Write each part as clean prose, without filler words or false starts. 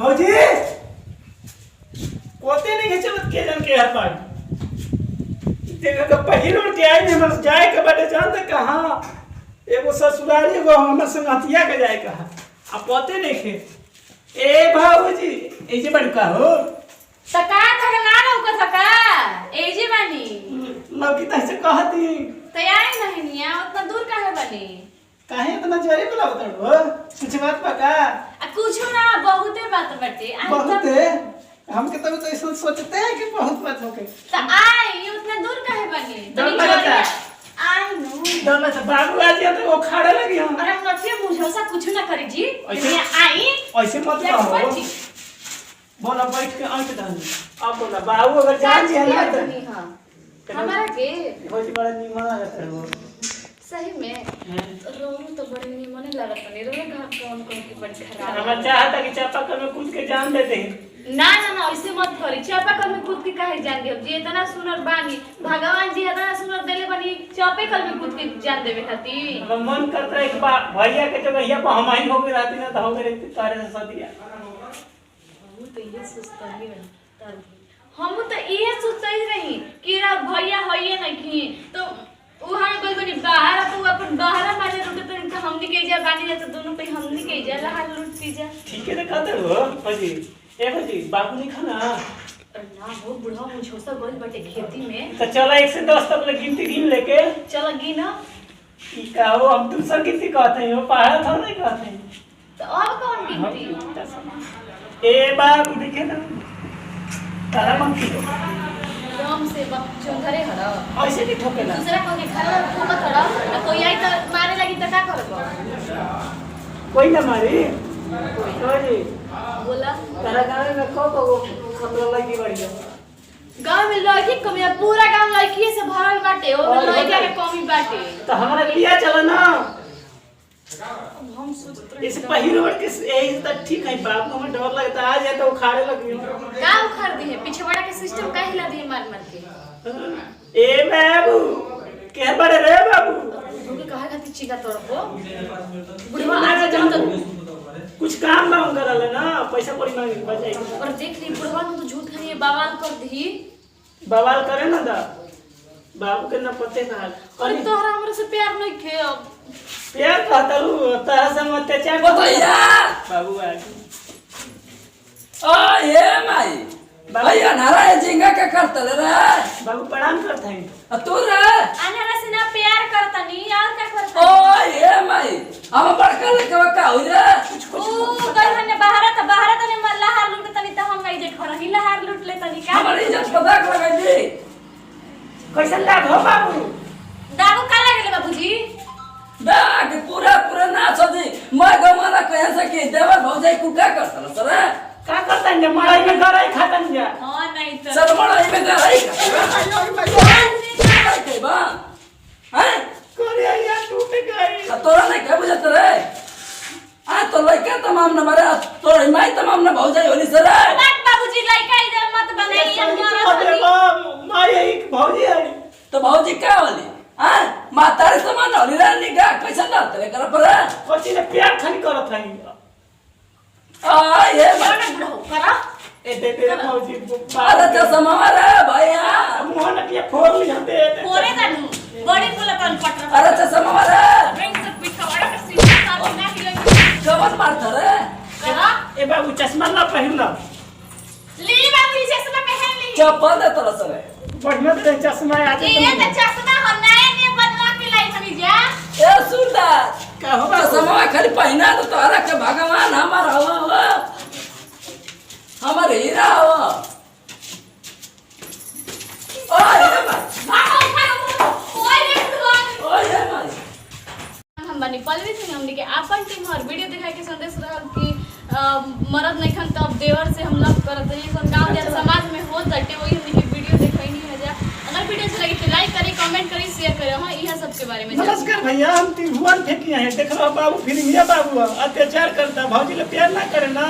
भौजी कोते नहीं चलत के जन के हर पाई देखा के पहिल उठ के आई हमर जाए के बाटे जान त कहां एगो ससुराली एगो हमर संगतिया के जाए कहा आ पोते नहीं खे ए भौजी ए जे बड़का हो सका थक ना लौक थका ए जे बानी लौकी तसे कहती तैयार नहीं निया उतना दूर काहे बानी काहे इतना जरी बोला बतड़ो कुछ बात पका आ कुछो ना बहुते बात बाटे बहुत है हमके तो ऐसा सोचते हैं कि बहुत बात हो गई त आई उतना दूर काहे बानी डर लगता आई नो डर लगता बाबू आ जाए तो वो खड़े लगी हम अरे हम नथिए बुझो सा कुछ ना करी जी ऐसे- आई ऐसे मत कहो बोला बैठ के आंख डाल अब बोला बाबू अगर जान जी ना तो हमारा के बहुत बड़ा निमन लगता है वो सही में रोहू तो बड़ी निमन लगत नहीं रोहू घर कौन कौन की बड़ी खराब हमारा चाहता कि चापाकल में कूद के जान देते हैं ना ना ना ऐसे मत करी चापाकल में कूद के काहे जान दे जी इतना सुनर बानी भगवान जी इतना सुनर देले बानी चापाकल में कूद के जान देवे खातिर अब मन करता है कि भैया के जगह यहाँ पर हम ही हो गए रहती ना तो हो गए तारे से सदिया हम तो ये सोचता ही रही हम तो ये सोचता ही रही कि रा भैया होइए नहीं की तो वहां कोई बनी बाहर तो अपन बाहर माने रोटे तो हमनी के जा बानी जा तो दोनों पे हमनी के जा लहार लूट पी जा ठीक है ना कहते हो भजी ए भजी बाबू नहीं खाना ना वो बुढ़ा मुझे सब बहुत बटे खेती में तो चला 1 से 10 तक गिनती गिन लेके चल गिना ई का हो हम दूसरा गिनती कहते हैं वो पहाड़ थोड़ा नहीं कहते हैं तो अब कौन गिनती ए बाबू देखे ना तारा मन की राम से बच्चों घरे हरा ऐसे नहीं ठोकेला दूसरा कोई घर ठोकत हरा ना कोई आई तो मारे लगी तो का करबो कोई ना मारी कोई बोला तारा गाँव में खो तो वो खतरा लगी बढ़िया गांव में लड़की कमी पूरा गांव लड़की से भरल बाटे ओ लड़का के कमी बाटे तो हमारा लिया चला ना अब हम सोचते इस पहिल रोड के यही तो ठीक है बाबू हमें डर लगता है आ जाए तो उखाड़े लगी का उखाड़ दी है पीछे वाला के सिस्टम का हिला दी मार मार के ए बाबू के बड़े रे बाबू उनके कहा खातिर चिका तोड़बो बुढ़वा आज जम तो कुछ काम मांग कर ले ना पैसा पड़ी मांगे बचाई और देख ली बुढ़वा ने तो झूठ खाली बवाल कर दी बवाल करे ना दा बाबू के ना पते ना अरे तोहरा हमरा से प्यार नहीं खे अब प्यार कहता हूँ तारा से मत चाह भैया बाबू आ ओ ये माई भैया नारायण झिंगा के करतले रे बाबू प्रणाम करता है तू रे अनहरा से ना प्यार करता नहीं और क्या करता ओ ये माई हम बड़का लेके का हो रे ओ गई ने बाहर तने मल्ला हार लूट तनी त हम आई जे घर ही लहार लूट ले तनी का हमारी इज्जत पता कर दी कैसे लाग हो बाबू दागो का लागले बाबूजी दाग पूरा पूरा ना सदी मैं गमाना कहे से कि देवर भौजाई कुका करतल सर का करता है मड़ाई में गराई खाता नहीं जा हां नहीं तो सर मड़ाई में गराई के बा हैं कोरिया या टूट गई तोरा नहीं के बुझत रे आ तो लइका तमाम न मारे तोर माई तमाम न भौजाई होली सर बात बाबूजी लइका इधर मत बनाई अरे बाप माई एक भौजी है तो भौजी क्या होली हां मातारे समान होली रे निगा कैसे ना तेरे कर पर कोची ने प्यार खाली करत है आ ये बड़ा बुढ़ो करा ए दे दे भौजी अरे तो समारे भैया मोहन के फोड़ लिया दे पोरे दानू बड़ी बोला तन पटर अरे तो समारे रंग से पिठा वाला के सीधा साथ ना हिलो जवन मारता रे करा ए बाबू चश्मा ना पहन ला ली बाबूजी चश्मा पहन ली चप्पल दे तोरा सरे बढ़िया से चश्मा आ ये तो चश्मा हो नया ने बनवा के लाई थनी जा ए सुंदर का हो तो समावे खाली पहना तो तोरा के भगवान हमार हो हमार हीरा हो ओ ये भागो भागो ओए रे भगवान ओ ये माई हम बनी पलवी सिंह हमने के अपन टीम और वीडियो दिखाई के संदेश रहल कि मरद नहीं खन तब देवर से हम लोग करत हैं कोन गांव या समाज में हो तटे वही हमने के वीडियो दिखाई नहीं है जा अगर वीडियो अच्छी लगी तो लाइक करें कमेंट करें शेयर करें हां यह सब के बारे में नमस्कार भैया हम त्रिभुवन फेंकिया है देख रहा बाबू फिल्मिया बाबू अत्याचार करता भौजी ले प्यार ना करे ना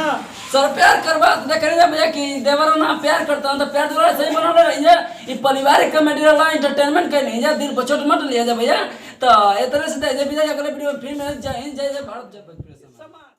सर प्यार करवा देख रहे भैया कि देवर ना प्यार करता हूं तो प्यार दुलार सही बना रहे हैं ये पारिवारिक कॉमेडी वाला एंटरटेनमेंट के नहीं जा दिल बचोट मत लिया जा भैया तो ए तरह से दे विदाई अगले वीडियो में फिर मिल जाए जय जय भारत जय बंगलादेश।